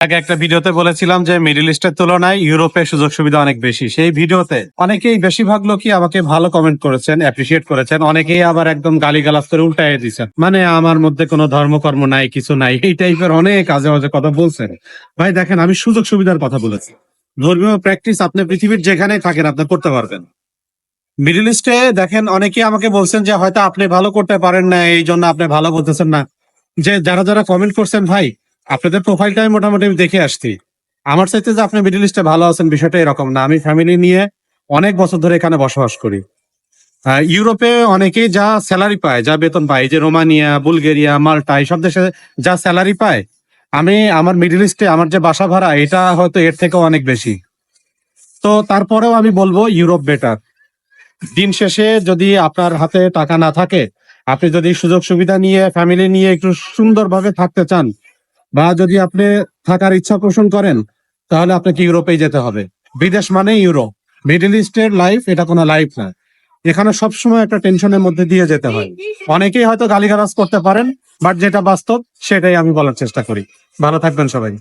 আগে একটা ভিডিওতে বলেছিলাম যে মিডল ইস্টের তুলনায় ইউরোপে সুযোগ সুবিধা অনেক বেশি। সেই ভিডিওতে অনেকেই বেশিরভাগ লোকই আমাকে ভালো কমেন্ট করেছেন, অ্যাপ্রিসিয়েট করেছেন, অনেকেই আবার একদম গালিগালাজ করে উল্টায় দিয়েছেন, মানে আমার মধ্যে কোনো ধর্মকর্ম নাই, কিছু নাই, এই টাইপের অনেক আজে বাজে কথা বলছেন। ভাই দেখেন, আমি সুযোগ সুবিধার কথা বলেছি। ধর্মীয় প্র্যাকটিস আপনি পৃথিবীর যেখানে থাকেন আপনি করতে পারবেন। মিডল ইস্টে দেখেন, অনেকেই আমাকে বলছেন যে হয়তো আপনি ভালো করতে পারেন না, এই জন্য আপনি ভালো বলতেছেন না। যে যারা যারা কমেন্ট করছেন ভাই, আপনাদের প্রোফাইলটাই মোটামুটি আমি দেখে আসছি। আমার চাইতে যে আপনি মিডল ইস্টে ভালো আছেন বিষয়টা এরকম না। আমি ফ্যামিলি নিয়ে অনেক বছর ধরে এখানে বসবাস করি। ইউরোপে অনেকেই যা স্যালারি পায়, যা বেতন পায়, এই যে রোমানিয়া, বুলগেরিয়া, মাল্টা এইসব দেশে যা স্যালারি পায়, আমি আমার মিডল ইস্টে আমার যে বাসা ভাড়া এটা হয়তো এর থেকেও অনেক বেশি। তো তারপরেও আমি বলবো ইউরোপ বেটার। দিন শেষে যদি আপনার হাতে টাকা না থাকে, আপনি যদি সুযোগ সুবিধা নিয়ে ফ্যামিলি নিয়ে একটু সুন্দরভাবে থাকতে চান, বা যদি আপনি থাকার ইচ্ছা পোষণ করেন, তাহলে আপনাকে ইউরোপেই যেতে হবে। বিদেশ মানে ইউরোপ। মিডল ইস্টের লাইফ এটা কোনো লাইফ না। এখানে সবসময় একটা টেনশনের মধ্যে দিয়ে যেতে হয়। অনেকেই হয়তো গালিগালাজ করতে পারেন, বাট যেটা বাস্তব সেটাই আমি বলার চেষ্টা করি। ভালো থাকবেন সবাই।